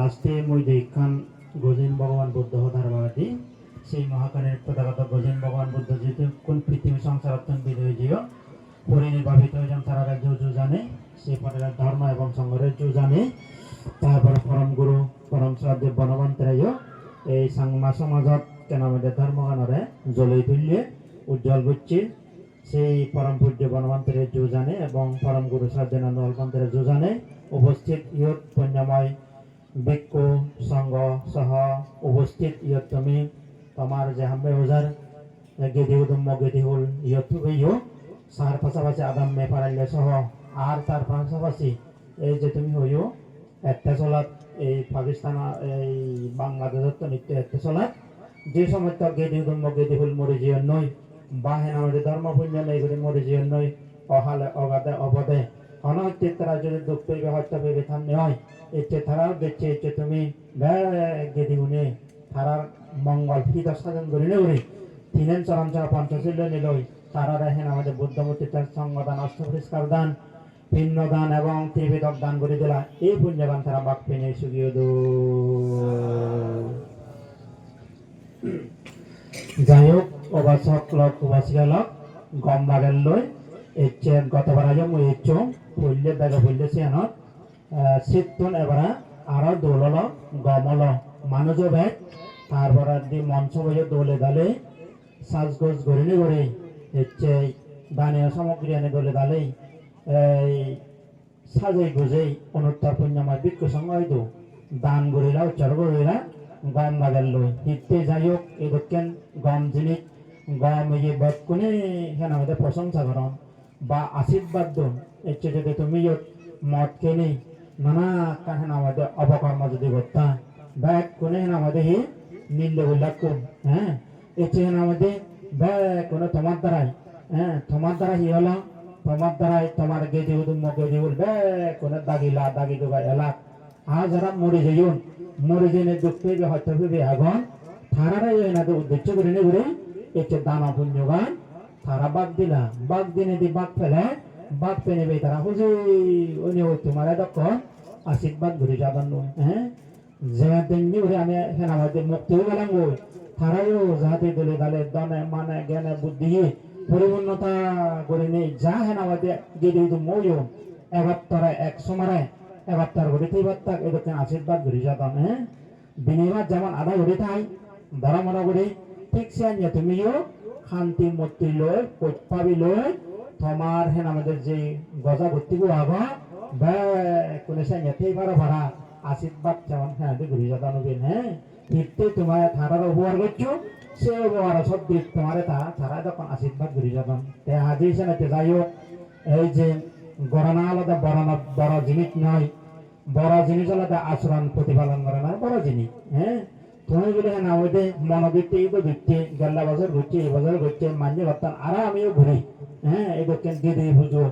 লাস্টে মই দেখান গজেন ভগবান বুদ্ধ হতার বাগাতি সেই মহাকালের তথাগত গজেন ভগবান বুদ্ধ যেহেতু কোন পৃথিবী সংসারাত্মন বিদয় যেও পরিনির্বাপিত হয়েছেন তারা যু জানে সেই পরের ধর্ম এবং সংঘরের যু জানে তারপরে পরম গুরু পরম শ্রদ্ধেয় বনবন্তরাইও এই সাংমা সমাজত কেন আমাদের ধর্মগানরে জ্বলাই তুললে উজ্জ্বল করছে সেই পরম পূজ্য বনবন্তরের যু জানে এবং পরম গুরু শ্রদ্ধেনন্দ অল্পন্তরের যু জানে উপস্থিত ইয়ত পুণ্যময় ভিক্ষু সংঘ সহ উপস্থিত ইয়ত তুমি তোমার যে হাম্বে ওজার গেদি উদম্য গেদি হল ইয়ত ইয় সার পাশাপাশি আদাম মে পারাইলে সহ আর তার পাশাপাশি এই যে তুমি হইও একটা চলাত এই পাকিস্তান এই বাংলাদেশত নিত্য একটা চলাত যে সময় তো গেদি উদম্য গেদি হল মরে জীবন নয় বা হেন আমাদের ধর্ম পুণ্য নেই করে মরে জীবন নয় অহালে অগাধে অবধে অনৈতিক তারা যদি দুঃখ পেবে হত্যা পেবে থামনে হয় এতে তারাও দেখছে এতে তুমি গেদি উনি তারার মঙ্গল হিত সাধন করি নেই তিনেন চরম চর পঞ্চশীল নিলই তারা দেখেন আমাদের বুদ্ধমূর্তি সংগদান অষ্টপরিষ্কার দান ভিন্ন দান এবং ত্রিবেদক দান করে দিলা এই পুণ্যবান তারা বাক পেনে সুগিয়ে দো যাই হোক অবাসক লোক উবাসিকা লোক গম বাগের লই এচ্ছে গতবার আজ মই এচ্ছ ফুললে বেগে ফুললে সিয়ানত শীতন এবারা আরো দোলল গমল মানুষ ব্যাগ তারপর দি মঞ্চ বইয়ে দোলে দালে সাজগোজ গড়িনি গড়ি হচ্ছে দানীয় সামগ্রী এনে দোলে দালে এই সাজেই গুজেই অনুত্তর পুণ্যময় ভিক্ষু সঙ্গ হয়তো দান গড়িলা উচ্চার গড়িলা গম বাগের লই হিতে যাই হোক এই দক্ষিণ গম জিনিস গম এই বকুনে হেন আমাদের প্রশংসা করন বা আশীর্বাদ দন এচ্ছে যদি তুমি মদ কেনে নানা কাহেন আমাদের অপকর্ম যদি করতা ব্যাগ কোনে হেন আমাদের হি নিল্লে উল্লাখ করুন হ্যাঁ এচ্ছে হেন আমাদের ব্যাগ কোনে তোমার দ্বারাই হ্যাঁ তোমার দ্বারা হি হলো তোমার দ্বারাই তোমার গেদি উদুম গেদি উল ব্যাগ কোনে দাগিলা দাগি দুগা এলা আর যারা মরে যাইন মরে জেনে দুঃখ পেবে হত্যা পেবে আগুন তারারাই এনাদের উদ্দেশ্য করে নে ঘুরে এচ্ছে দানা পুণ্যগান তারা বাঘ দিলা বাঘ দিনে দি বাঘ ফেলে বাঘ পেনে বে তারা হুজুর উনি তোমার তখন আশীর্বাদ ঘুরে যাবেন হ্যাঁ যেদিন ঘুরে আমি হেন আমাদের মুক্তি হয়ে গেলাম গো তারাইও যাহাতে দলে গালে দনে মানে জ্ঞানে বুদ্ধি পরিপূর্ণতা করে নেই যা হেন আমাদের গেদি ময়ও এবার তারা এক সময় এবার তার ঘুরে এবার তাক এদেরকে আশীর্বাদ ঘুরে যাবেন হ্যাঁ বিনিময় যেমন আধা ঘুরে থাই ধরা মরা ঘুরে ঠিক সে তুমিও শান্তি মূর্তি লয় পাবি লয় তোমার হেন আমাদের যে গজা ভর্তি আগ কোনে সাইতেই পারো ভাড়া আশীর্বাদ যেমন হ্যাঁ ঘুরে যাতা নবীন হ্যাঁ ফিরতে তোমার থারার উপহার করছো সে উপহার সব দিক তোমার তারা যখন আশীর্বাদ ঘুরে যাতাম তে আজি সে নাতে যাই হোক এই যে গড়না আলাদা বড় জিনিস নয় বড় জিনিস আলাদা আচরণ প্রতিপালন করে না বড় জিনিস হ্যাঁ তুমি বলে হ্যাঁ আমাদের মনোবৃত্তি এই তো ঘুরছে গেল্লা বছর ঘুরছে এই বছর ঘুরছে মাঝে ভাবতাম আর আমিও ঘুরি হ্যাঁ এই দক্ষিণ গেতে পুজো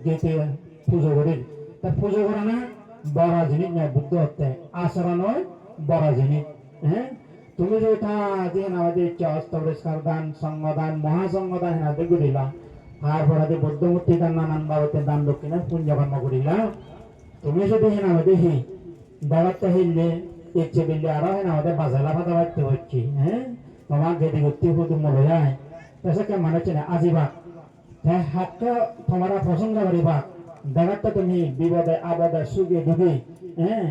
গেতে পুজো করি তা পুজো করে না বড় জিনিস নয় বুদ্ধ হত্যা আচরণ নয় বড় জিনিস হ্যাঁ তুমি যে তা দিন আমাদের ইচ্ছা অস্তপরিষ্কার দান সঙ্গদান মহাসঙ্গদান হেনাতে ঘুরিলা তারপর আদি বৌদ্ধমূর্তি দান নানান বাবতে দান দক্ষিণে পুণ্যকর্ম করিলা তুমি যদি হেন আমাদের হি বেড়াতে হিললে ইচ্ছে বিল্লে আরো হেন আমাদের বাজালা ফাঁকা বাড়তে হচ্ছে হ্যাঁ তোমার গেদি গতি হুদু মনে যায় তাকে মানে চেনে আজিবাক হ্যাঁ হাতটা তোমার প্রসঙ্গ করিবা বেড়াতে তুমি বিপদে আবদে সুখে ডুবি হ্যাঁ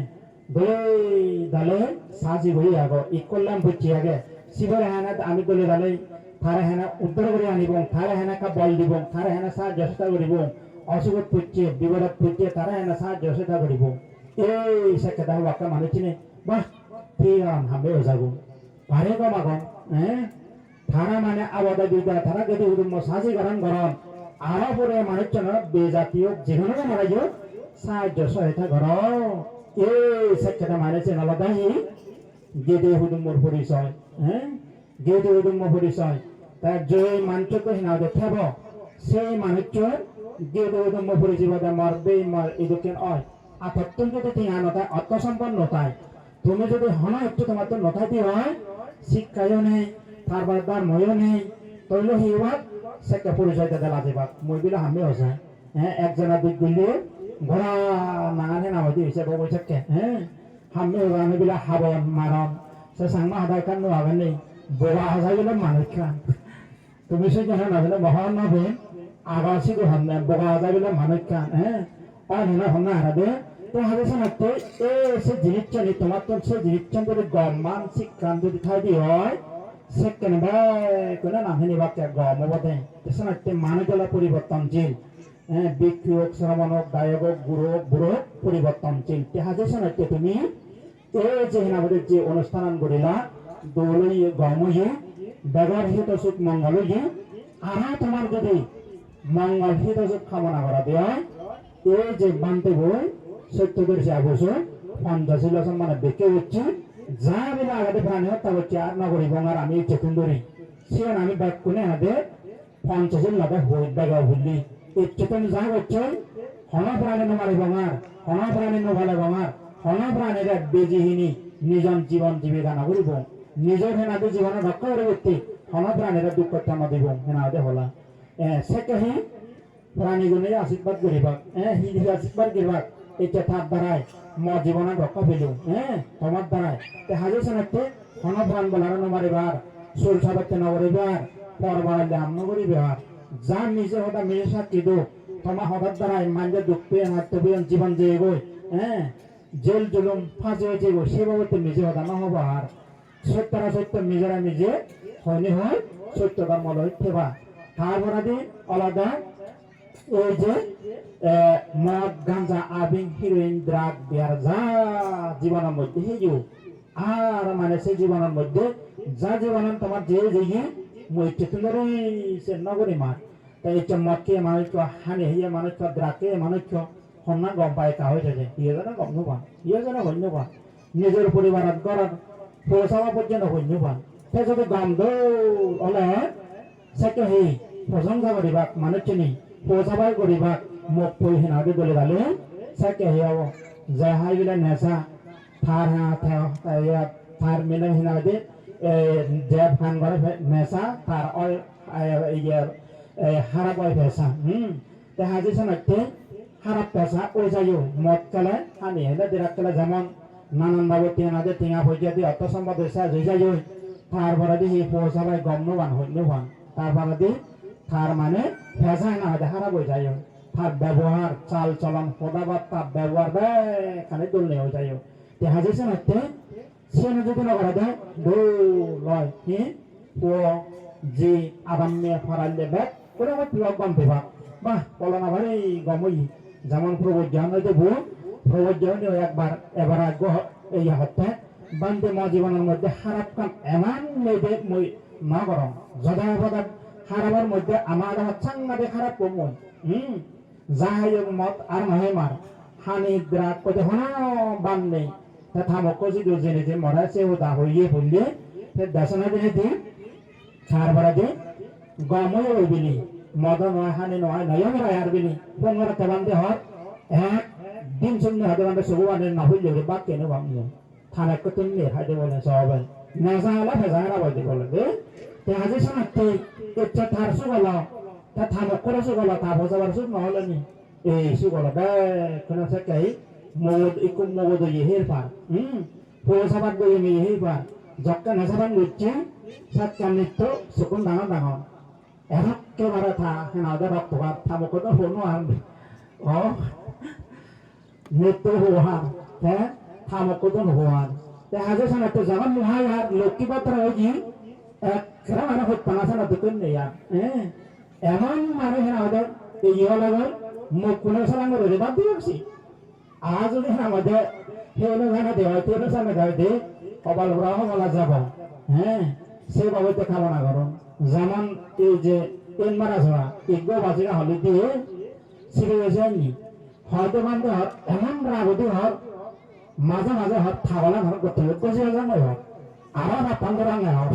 দলে সাজি হই আগ ই করলাম বুঝছি আগে শিবরে হেনা আমি দলে দালে তারা হেনা উদ্ধার করে আনিব তারা হেনাকা বল দিব তারা হেনা সাহায্য চেষ্টা করিব অসুখত পুজছে বিপদত পুজছে তারা হেনা সাহায্য চেষ্টা করিব এই সেটা বাক্য মানে চিনে বাহ ঠিক হামে যাবো ভারে কম আগন হ্যাঁ তারা মানে আবদা বিদা তারা গেদি উদুম সাজি গরম গরম আরো পরে মানুষ জন বেজাতীয় যেখানে মারা যাও সাহায্য সহায়তা ঘর এই সেটা মানেছে আলাদাই গেদে হুদুম্বর পরিচয় হ্যাঁ গেদে হুদুম্বর পরিচয় তার যে মানুষকে হিনা দেখাব সেই মানুষের গেদে হুদুম্বর পরিচয় মরবে মর এদিকে অয় আর অত্যন্ত যদি নতায় অর্থসম্পন্নতায় তুমি যদি হন একটু তোমার তো নথাইতে হয় শিক্ষায়ও নেই তারপর তার ময়ও নেই তৈল হিবাদ সেটা পরিচয় দিতে লাগেবাক মইগুলো হামে হসে হ্যাঁ একজনের দিক গুলিয়ে ঘোড়া নাঙানে নামাই দিয়েছে বৈশাখকে হ্যাঁ হামে ওরানে বিলা হাবন মারন সে সাংমা হাদাই কান নোয়াবেন নেই বোবা হাজাই গেলে মানুষ খান তুমি সে কেন না বলে মহান নবে আবাসী তো হামনে বোবা হাজাই গেলে মানুষ খান হ্যাঁ আর না হন্না হারাবে তো হাজার সানাতে এ সে জিনিস চানি তোমার তো সে জিনিস চান যদি গমান শিক্ষান যদি খাই দি হয় সে কেন কোনো না হেনি বাক্য গম বদে সানাতে মানুষগুলা পরিবর্তনশীল হ্যাঁ বিক্ষোভ শ্রমণক গায়ক গুরু বুড়ো পরিবর্তনশীল হাজার সানাতে তুমি এই যে আমাদের যে অনুষ্ঠান করিলা দৌলই গমই ব্যবহার হিত সুখ মঙ্গলই আনা তোমার যদি মঙ্গল হিত সুখ কামনা করা দেয় এই যে বানতে বই সত্যদের সে বছর 50 মানে দেখে হচ্ছে যা বলে আগাতে প্রাণী হত্যা করছে আর না করি আর আমি চেতন ধরি সে আমি ব্যাগ করে আমাদের 50 লাগে হই ব্যাগা ভুললি এই চেতন যা করছে হন প্রাণী মারি বঙার হন প্রাণী ভালে বঙার হন প্রাণীরা বেজিহীনী নিজন জীবন জীবিকা না করিব নিজের হেনাদের জীবনে রক্ষা করে ব্যক্তি হন প্রাণীরা দুঃখ টানা দিব হেনাদে হলা সে কাহি প্রাণীগুলি আশীর্বাদ করিবা হিদি আশীর্বাদ করিবা এটা তার দ্বারাই মর জীবনে রক্ষা পেলু তোমার দ্বারাই হাজির সানাতে হন প্রাণ বলার নমারিবার সুর সাবাতে নগরিবার পর বাড়ালে আম নগরিবার যা নিজে হতা মেয়ে সাক্ষী দো তোমার হঠাৎ দ্বারাই মানজে দুঃখ পেয়ে হাঁটতে জীবন যে গই জেল জুলুম ফাঁসি হয়েছে গো সে বাবদ নিজে হতা না হবো আর সত্যরা সত্য নিজেরা নিজে হয়নি হয় সত্যতার মল থেবা তারপরে দি আলাদা এই যে মদ গাঞ্জা আবিং হিরোইন ড্রাগ বিয়ার যা জীবনের মধ্যে হেজু আর মানে সেই জীবনের মধ্যে যা জীবন তোমার যে যে মই চেতনরে সে নগরী মার তাই এটা মদকে মানুষ হানি হিয়ে মানুষ দ্রাকে মানুষ হন্না গম পায় তা হয়ে থাকে ইয়ে যেন গম নোবা ইয়ে যেন হন্য পা নিজের পরিবারত গড়াত পৌঁছাবা পর্যন্ত হন্য পা সে যদি গম দলে সেকে সেই প্রশংসা করিবাক মানুষ চিনি পৌঁছাবাই করিবাক মোক পই হেনাকে গলে গালে সেকে হেয়াব যে হাই বিলা নেশা থার থার মিলে হেনাকে যে ফান করে নেশা তার হারাপ হয় পেশা তে হাজি সানাতে হারাপ পেশা ওই যাইও মদ কালে হানি হেলে দিরাক কালে যেমন নানান ভাবে টেনাদে টেঙা ভজিয়া দিয়ে অর্থ সম্পদ হয়েছে জয় যাইও তারপরে দি সেই পৌঁছাবাই গম নোবান হইন্য ভান তারপরে দি তার মানে ফেসায় না হয় হারাপ হয়ে যাইও তার ব্যবহার চাল চলন কথাবার্তা ব্যবহার খানে দোলনে হয়ে যাইও তে হাজি সানাতে সে যদি নগরা দেয় দৌ লয় কি ও যে আদাম্যে ফারাইলে ব্যাগ করে আমার প্রিয় গম পেবা বাহ পলনা ভাই গমই যেমন প্রবজ্ঞান হইতে ভু প্রবজ্ঞান একবার এবার আগ এই হত্যা বান্ধে মা জীবনের মধ্যে খারাপ কাম এমন মেয়েদে মই না করম যদা পদা খারাপের মধ্যে আমার সাংঘাতে খারাপ কমই যাই মত আর নহে মার হানি দ্রাক কতে হন বান নেই তা থামক যদি জেনে যে মরা সে দা হইয়ে বললে দেশনা দিনে দি ছাড় বাড়া দি গমই ওই বিলি মদ নয় হানি নয় নয় রায় আর বিলি পনেরো তেবান্তে হর এক দিন শূন্য হাতে বান্ধে সবুয়ানের না হইলে বাক কেন ভাবলো থানা কত নিয়ে হাতে বলে সবাই নেশা হলা ফেসা হারা বলতে বলে দে তে হাজে শোনাতে এটা থার সুগলা তা থামক করে সুগলা তা বসাবার সুগ নহলে নি এই সুগলা বে কোন সাকাই মগদ ইকুম মগদ ইয়ে পার পৌঁছাবাদ গই মি হে পার যক্কা নেশাবান গচ্ছে সাতকান নিত্য সুকুন ডাঙর ডাঙর একেবারে থা হেনাদের রক্তপাত থামক তো হনো আর ও নিত্য হওয়ার হ্যাঁ থামক তো হওয়ার তে হাজে সানাতে যখন মহাই আর লক্ষ্মী পাত্র হইজি একরা মানে হত্যা সানা দুকুন নেই আর এমন মানে হেনাদের এই হলাগর মুখ কোন সালাঙ্গ রয়ে বাদ দিয়েছি আজ যদি আমাদের হেলো জানা দেওয়া তেলো সামনে গায়ে দে কপাল ভরাও বলা যাব সে বাবুতে খাবো না করো যেমন এই যে তেল মারা ছড়া এগো বাজিরা হলি দিয়ে শিখে যায়নি হয়তো বান্ধে হত এমন রাগতি হত মাঝে মাঝে হত থাবলা ঘর করতে বসে যান হত আবার ভাবতাম করে আঙে হত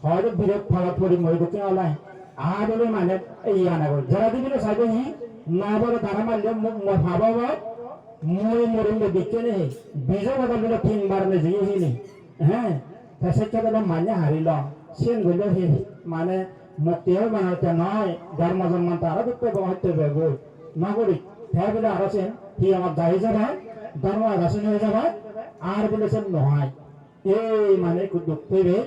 হয়তো বিরোধ ফলত পরি মই ঢুকে ওলাই আর বলে মানে এই আনা করে যারা দিবিলে সাইডে হি না বলে তারা মারলে ভাবাব মই মরিলে দেখতে নেই বিজয় বদলে তিনবার নে জিয়ে ফেসেটা বলে মানে হারিল সেন গলে হি মানে মুক্তিও বানাতে নয় ধর্ম জন্ম তারা দেখতে হইতে গো নগরী হ্যাঁ বলে আরো সেন সি আমার যাই যাবা ধর্ম আগাছনি হয়ে যাবা আর বলেছেন নহয় এই মানে দুঃখ পেবে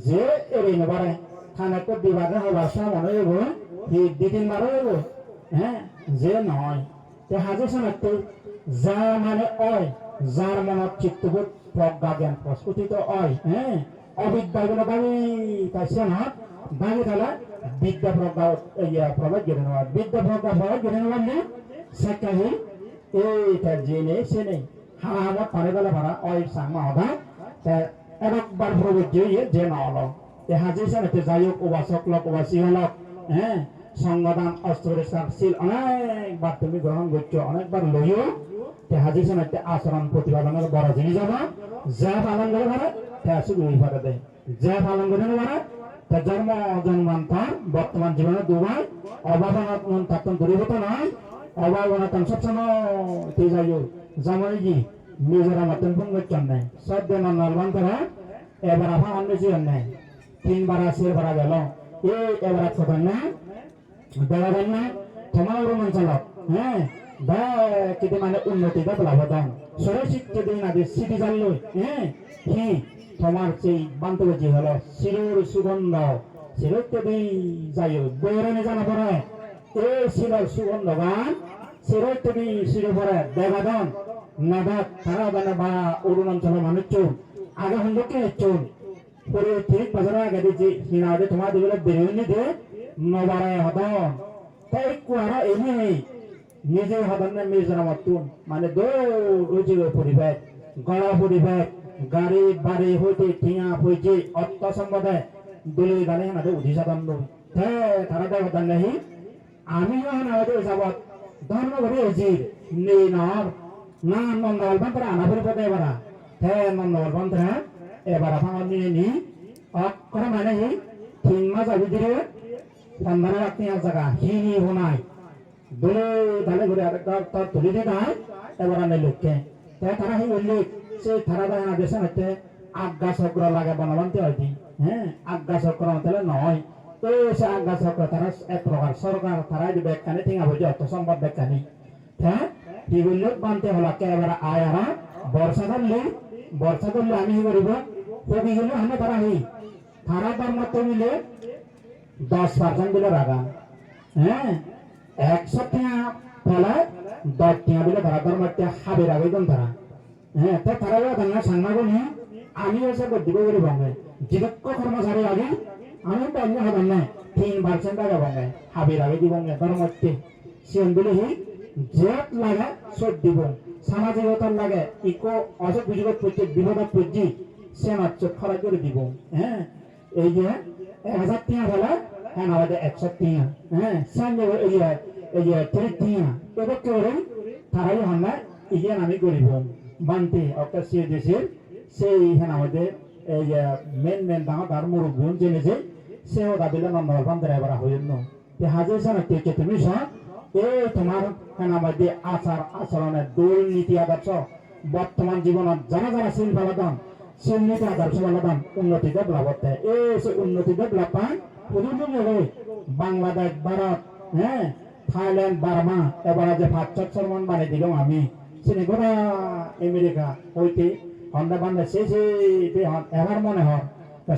যে এড়িয়ে নেবারে খানাকে বিবাদে হবার সামনে এগো দিদিন মারো এগো হ্যাঁ যে নহয় তে হাজে শোনাতে যা মানে অয় যার মনত চিত্তবোধ প্রজ্ঞা জ্ঞান প্রস্ফুটিত অয় হ্যাঁ অবিদ্যাগুলো দাবি তাইছে না দাবি তাহলে বিদ্যা প্রজ্ঞা প্রভাব গেড়ে নেওয়া বিদ্যা প্রজ্ঞা প্রভাব গেড়ে নেওয়ার নেই সেটাই এইটা জেনে সে নেই হারাহামত পারে বেলা ভাড়া অয় সাংমা হদা একবার প্রবৃত্তি যে নল হাজি সাথে যাই হোক উপাসক লোক উপাসী হলক হ্যাঁ সংগদান অস্ত্রশীল অনেকবার তুমি গ্রহণ করছো অনেকবার লইও হাজি সাথে আচরণ প্রতিপালনের বড় জিনিস হলো যা পালন করে পারে তা শুধু ওই পারে দেয় যা পালন করে পারে তা জন্ম জন্মান্তর বর্তমান জীবনে দুবার অভাবনাত্মন তাত্তন দূরীভূত নয় অভাবনাত্মন সবসময় যাই হোক যেমন কি নিজেরা মতন ফোন করছেন নাই সব দিন নলবান করে এবার আপনার অন্য জীবন নেই 3 বার আসির ভরা গেল এই এবার কথা না দেওয়া দেন না তোমার অঞ্চলত হ্যাঁ কেটে মানে উন্নতি লাভদান সরসিক দিন আদি সিটি জানলো হ্যাঁ কি তোমার সেই বান্তবজি হলো শিরোর সুগন্ধ শিরোত্তদি যাই বৈরণে জানা পড়ে এই শিরোর সুগন্ধ গান শিরোত্তদি শিরো পড়ে দেবাদন নাদাত তারা দানা বা অরুণাঞ্চলের মানুষ চুন আগে হন্দকে চুন পরে ঠিক বাজারে আগে দিয়েছি হিনাদে তোমার দিগুলো বেরোনি দে নবারায় হদন তাই কুয়ারা এনে নিজে হদন না মেজরা মতুন মানে দৌড় পরিবেশ গড়া পরিবেশ গাড়ি বাড়ি হইতে ঠিয়া হইছে অর্থ সম্পদে দলে গানে হাতে উঠি সাধান তারা দেখ হদন নাহি আমিও হানাতে যাবত ধর্ম করে এসি নেই নর না নন্দল বান্তরা আনাপুর পদে এবার নন্দল বান্তরা এবার আমার নিয়ে নি অক্ষর মানে 3 মাস আগে দিলে 15 লাখ জায়গা হিনি হোনাই দলে দালে ঘুরে আরেকবার তার তুলে দিয়ে নাই এবার আনে লোককে তারা হি বললে সে তারা দেয় না দেশে হচ্ছে আজ্ঞা চক্র লাগে বনবন্তি হয়তি হ্যাঁ আজ্ঞা চক্র হতে নয় তো সে আজ্ঞা চক্র তারা এক প্রকার সরকার তারাই দিবে একখানে ঠিঙা বুঝে অর্থ সম্পদ বেকানি হ্যাঁ কি বললো বানতে হলো একেবারে আয় আরা বর্ষা ধরলে আমি কি করিব কবি গেলে আমি তারা হি তারা তার মতো মিলে 10% বিলে রাখা হ্যাঁ 100 টাকা ফেলা 10 টাকা বিলে তারা তার মধ্যে হাবের আগে দেন তারা হ্যাঁ তো তারা না সাংমাগনি আমি এসে দিব বলে ভাঙে জীবক কর্মচারী আগে আমি তো অন্য হবেন না 3% টাকা ভাঙে হাবের আগে দিব তার মধ্যে সিয়ন বিলে হি জেট লাগে সব দিব সামাজিকতার লাগে ইকো অসুখ বিযোগত পড়ছে বিপদত পড়ছি সে মাত্র খরচ করে দিব হ্যাঁ এই যে 1000 টাকা ফেলা হ্যাঁ আমাদের 100 টাকা হ্যাঁ সঙ্গে এই যে 30 টাকা এবার করে তারাই আমরা ইয়ে আমি করিব বানতে অর্থাৎ সে দেশের সেই হ্যাঁ আমাদের এই যে মেন তার মুরব্বন জেনেছে সেও দাবিলে নন্দল বান্ধব এবার হইল হাজার সানা কে তুমি সব এই তোমার হ্যাঁ আমাদের আচার আচরণের দুর্নীতি আদর্শ বর্তমান জীবনত যারা যারা শিল্পালাদন শিলনীতি আদর্শ বালাদন উন্নতি ডেভেলপ হতে এই সে উন্নতি ডেভেলপ পান বাংলাদেশ ভারত হ্যাঁ থাইল্যান্ড বার্মা এবার যে 5 সরমান বানিয়ে দিলাম আমি চিনি গোটা আমেরিকা হইতে হন্ডা বান্ধব সে এবার মনে হয়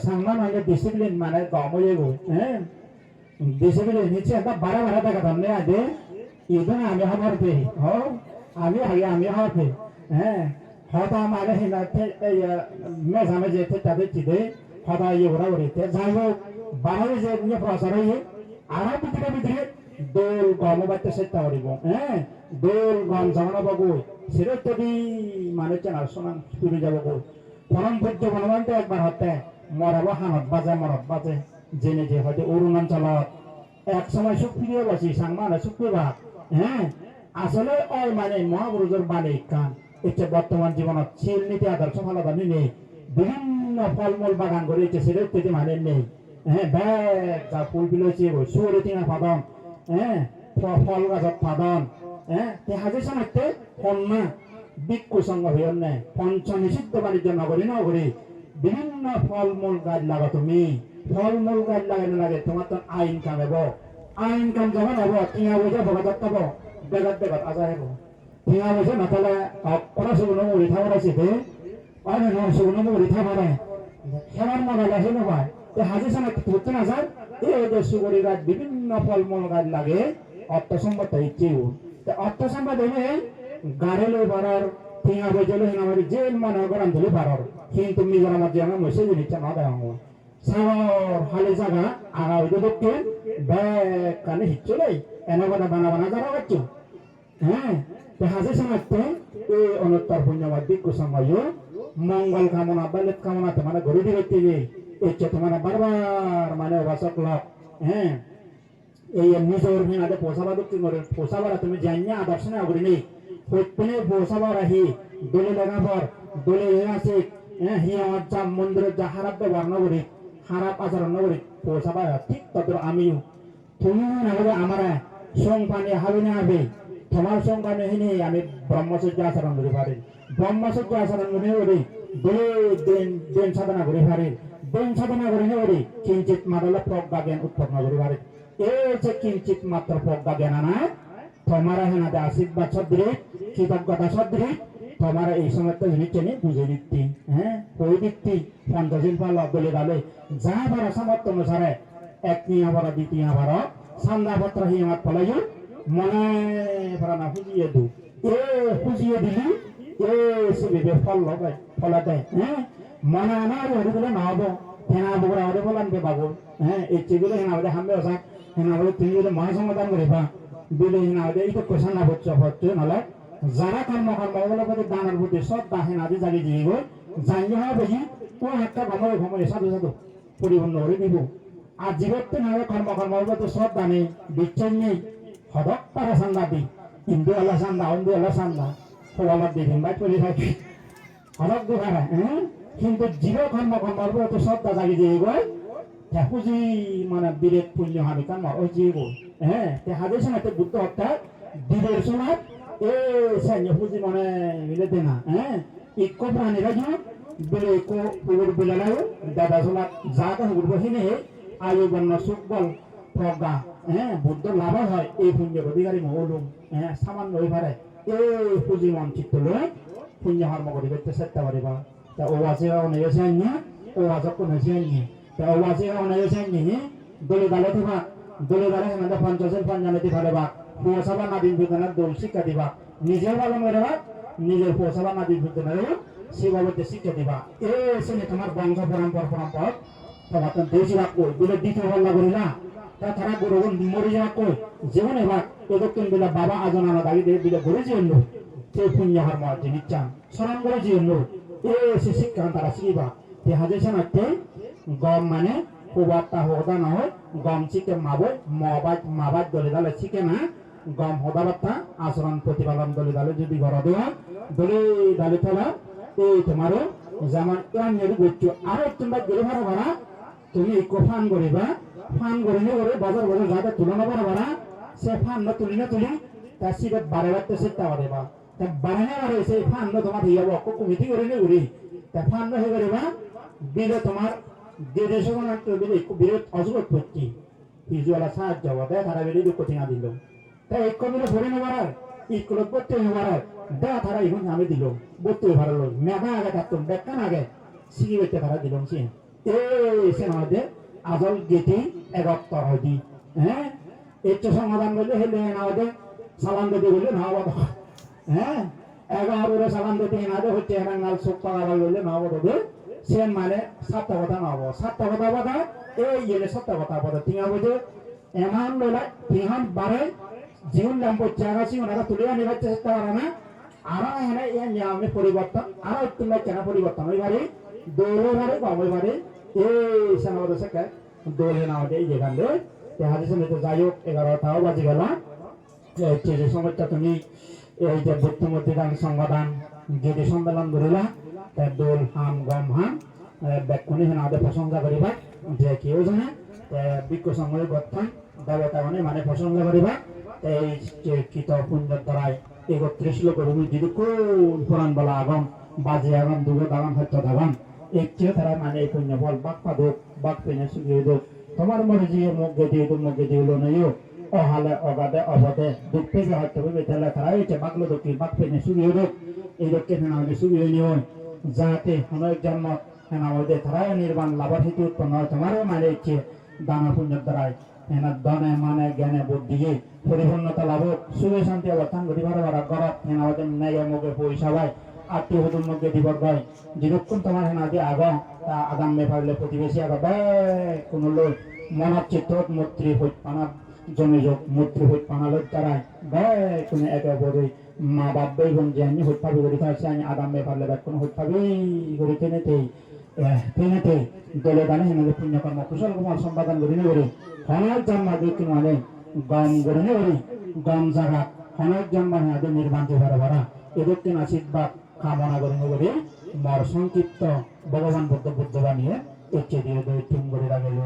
সাংমান হইলে ডিসিপ্লিন মানে কম হয়ে গো হ্যাঁ ডিসিপ্লিন নিচ্ছে একটা বারা দেখা ধরনে আগে ইদন আমি হবার পে আমি আগে আমি হওয়ার পে হ্যাঁ হয়তো আমার মেঝামেঝে তাদের চিদে হয়তো ইয়ে ওরা উড়িতে যাই হোক বাড়াই যে প্রচার হয়ে আরো ভিতরে দোল গম বাড়তে চেষ্টা করিব হ্যাঁ দোল গম জামানো বাবু সেটা যদি মানে চেনার সমান ফিরে যাব গো পরম পূজ্য বনবন্ত একবার হতে মরাবো হানত বাজে জেনে যে হয়তো অরুণাঞ্চলত এক সময় সুখ ফিরিয়ে বসি সাংমানে সুখ পেবা হ্যাঁ আসলে ওই মানে মহাপুরুষের বাণী কান হচ্ছে বর্তমান জীবনত শিল নীতি আদর্শ ফালাদানি নেই বিভিন্ন ফলমূল বাগান করে সেটা মানে নেই হ্যাঁ ব্যাগ যা ফুল পিলেছে সুরে টিঙা ফাদন হ্যাঁ ফল গাছত ফাদন হ্যাঁ হাজির সময় কন্যা বিক্ষু সঙ্গ হইল নাই পঞ্চ নিষিদ্ধ বাণিজ্য নগরী বিভিন্ন ফলমূল গাছ লাগো তুমি ফলমূল গাছ লাগানো লাগে তোমার তো আইন কাম হব আইন কাম যখন হব টিঙা বুঝে ভগত পাব বেগত আজা হব tinggal aja nakala orang sebelum mau ditawar situ orang yang sebelum mau ditawar hewan mana lah hewan apa ya haji sama kita nazar itu suguri gat বিভিন্ন ফলমূল গাছ লাগে অর্থ সম্পদ ইচ্ছেও অর্থ সম্পদ এনে গাড়ি লই পারার tinggal aja lo yang amari jail mana orang dulu parar কিন্তু মিজোরাম জায়গা মসে জিনিসটা না দেওয়া হয় সাওয়ার হালে জায়গা আগা ওই দোকে ব্যাগ কানে হিচ্চলাই এনে বানা বানা যারা বাচ্চু হ্যাঁ তো হাজে সমাজতে এই অনুত্তর পুণ্যবাদ বিজ্ঞ সময় মঙ্গল কামনা বালেত কামনা তোমার ঘরে দিতে যে এচ্ছে তোমার বারবার মানে অবাসক লোক হ্যাঁ এই নিজের ভিনাতে পোষাবাদ কি করে পোষাবারা তুমি জানিয়া আদর্শনে আগরি নেই হইপনে পোষাবার আহি দলে লাগাবার দলে আছে হ্যাঁ হি আমার যা মন্দিরে যা হারাপ ব্যবহার নগরী হারাপ আচরণ নগরী পোষাবার ঠিক তত আমিও তুমি না হলে আমার সংপানে হবে না হবে তোমার সংপানে হিনে আমি ব্রহ্মচর্য আচরণ করে পারি ব্রহ্মচর্য আচরণ করে ওরে দলে দেন সাধনা করে পারি দেন সাধনা করে ওরে কিঞ্চিত মারলে প্রজ্ঞা জ্ঞান উৎপন্ন করে পারি এই যে কিঞ্চিত মাত্র প্রজ্ঞা জ্ঞান না তোমার হেনাতে আশীর্বাদ সদৃশ কৃতজ্ঞতা সদৃশ তোমার এই সময় তো জিনিস চেনে বুঝে দিচ্ছি হ্যাঁ কই দিচ্ছি 50 পাল বলে গেলে যা ভাড়া সামর্থ্য অনুসারে এক নিয়া ভাড়া দ্বিতীয় ভাড়া সান্দা পত্র হিমাত ফলাই মনে ভাড়া না ফুজিয়ে দু এ ফুজিয়ে দিলি এ সুবিধে ফল লগাই ফলা দেয় হ্যাঁ মনে না হলে বলে না হবো হেনা বগুড়া হলে বলান বে বাবু হ্যাঁ এই চেগুলো হেনা বলে হামবে ওসা হেনা বলে তুমি বলে মহাসমাধান করে বা দিলে হেনা বলে এই তো কোশা না হচ্ছে নাহলে যারা কর্ম বলে বলে দানার বুদ্ধি সব দাহে না দিয়ে জাগিয়ে দিয়ে গো জানিয়ে হবে কি ও একটা ঘময়ে সাধু সাধু পরিপূর্ণ করে দিব আর জীবত্ব না কর্ম বলে সব দানে বিচ্ছেদ নেই হদক তারা সান্দা দি হিন্দু আল্লাহ সান্দা হিন্দু আল্লাহ সান্দা সবার দিন বাই করে থাকি হদক দেখারা হ্যাঁ কিন্তু জীব কর্ম বলে তো সব দা জাগিয়ে দিয়ে গো পুঁজি মানে বিরেট পুণ্য হানি কান ওই যে গো হ্যাঁ হাজে সময় বুদ্ধ অর্থাৎ দিবের সময় এ সাইন্য পুঁজি মানে মিলে দে না হ্যাঁ ইকো প্রাণীরা যে বিলে ইকো পুকুর বিলালাও দাদা সময় যা তা উঠবো হিনে আয়ু বর্ণ সুখ বল প্রজ্ঞা হ্যাঁ বুদ্ধ লাভ হয় এই পুণ্যের অধিকারী মহলুম হ্যাঁ সামান্য হয়ে পারে এই পুঁজি মন চিত্ত লয় পুণ্য কর্ম করি করতে চেষ্টা করিবা তা ও আছে অনেক আইনি ও আজক কোন আইনি তা ও আছে অনেক আইনি দলে দালে থাকা দলে দালে হেমাতে 50 পাঞ্জানেতে পারেবা পৌঁছাবা না দিন ভিতরে দল শিক্ষা দিবা নিজের পালন করিবা নিজের পৌঁছাবা না দিন ভিতরে সেভাবে শিক্ষা দিবা এই শ্রেণী তোমার বংশ পরম্পরা তোমার দেশি রাখ কই বলে দ্বিতীয় হল্লা করিলা তা তারা গুরু মরে যাওয়া কই জীবনে ভাগ এদক্ষিণ বিলা বাবা আজন আমার দাবি দিয়ে বিলে ঘুরে যেন সেই পুণ্য কর্ম জিনিস চান স্মরণ করে যেন সে শিক্ষা তারা শিখবা তে হাজে শোনাতে গম মানে কুবাত্তা হদা না হয় গম শিখে মাবাদ দলে দালে শিখে না গম হদাবাত্তা আচরণ প্রতিপালন দলে দালে যদি ঘর দেওয়া দলে দালে তোলা এই তোমারও যেমন এমনি করছো আরো তোমরা গেলে ভাড়া ভাড়া তুমি ফান করিবা ফান করিলে করে বাজার যাতে তুলনা করা ভাড়া সে ফান না তুলি তার সিটে বারে বাড়তে চেষ্টা করিবা তা বারে না বারে সেই ফান তোমার হয়ে যাবো কমিটি করে নে উড়ি তা ফান হয়ে করিবা দিলে তোমার দেড়শো দিলে বিরোধ অজগত করছি ফিজুয়ালা সাহায্য দেয় তারা বেরিয়ে দুঃখ টিঙা দিল তাই এক কমিলে ভরে নেবার ইকুলো করতে নেবার দেয়া তারা এখন আমি দিল বলতে ভালো লোক মেঘা আগে থাকতাম বেকান আগে সিগি বেতে তারা দিল সে সে আমাদের আজল গেটি এগত্তর হয়নি হ্যাঁ একটু সমাধান করলে হেলে আমাদের সালাম দিতে বললে না বাবা হ্যাঁ 11 সালাম দিতে এনাদের হচ্ছে এনাঙ্গাল চোখ পাড়া বললে না বাবা সে মানে 7টা কথা না হবো 7টা কথা কথা এই এলে 7টা কথা বলে টিঙা বুঝে এমন বলে টিঙান বারে জীবন দাম্পত্য আগাছি ওনারা তুলে আনিবার চেষ্টা করে না আরো এখানে এই নিয়মে পরিবর্তন আরো একটু কেন পরিবর্তন ওই বাড়ি দৌড়ে বাড়ি কম ওই বাড়ি এই সেনাবাদ শেখে দৌড়ে না ওঠে এই যেখান দিয়ে হাদিসে নিতে যাই হোক 11টাও বাজে গেল যে সময়টা তুমি এই যে বুদ্ধিমূর্তি দান সংবাদান গেদি সম্মেলন করিলা তার দোল হাম গম হাম ব্যাকুনি হেনাদের প্রশংসা করিবা যে কেউ জানে বিজ্ঞ সময় গঠন দেবতা মানে প্রশংসা করিবা এই যে কীট পুণ্যের দ্বারাই 31 লোক ভূমি যদি কোন পুরাণ বলা আগম বাজে আগম দুগত আগম সত্য আগম একটিও তারা মানে এই পুণ্য বল বাক পাদক বাক পেনে সুগিয়ে দোক তোমার মরে যে মুখ গেদি মুখ গেদি হলো নইও অহালে অগাদে অবদে দুঃখে হয়তো বেতালে তারা হয়েছে মাগলো দুঃখী মাগ ফেনে সুগিয়ে রোগ এই লোককে ফেনা হলে সুগিয়ে নিও যাতে কোনো জন্ম ফেনা হইতে তারা নির্বাণ লাভের হেতু উৎপন্ন হয় তোমারও মানে ইচ্ছে দানা পুণ্যের দ্বারাই এনা দনে মানে জ্ঞানে বুদ্ধিয়ে পরিপূর্ণতা লাভ সুখে শান্তি অবস্থান করি ভালো ভাড়া গরত হেনা হতে নেয় মুখে পয়সা পায় আত্মীয় হুতুর মধ্যে দিবর গয় যেরকম তোমার হেনা দিয়ে আগ তা আগাম মে পারলে প্রতিবেশী আগ কোনো লোক মনত চিত্ত মূর্তি হইত পানা জমি যোগ মূর্তি হইত পানালো তারাই কোনো একেবারে মা বাপ বই বোন যে আমি হইত পাবি করি থাকছে আমি আগাম মে পারলে কোনো হইত পাবি করি তেনেতেই দলে দানে হেনা পুণ্যকর্ম কুশল কুমার সম্পাদন করি নেবরি হনার জন্ম দেখি মানে গম করে নেবরি গম জায়গা হনার জন্ম হেনাদের নির্মাণ যে ভাড়া ভাড়া এদেরকে আশীর্বাদ কামনা করে নেবরি মর সংক্ষিপ্ত ভগবান বুদ্ধ বুদ্ধ বানিয়ে এচ্ছে দিয়ে দৈত্যম করে রাখল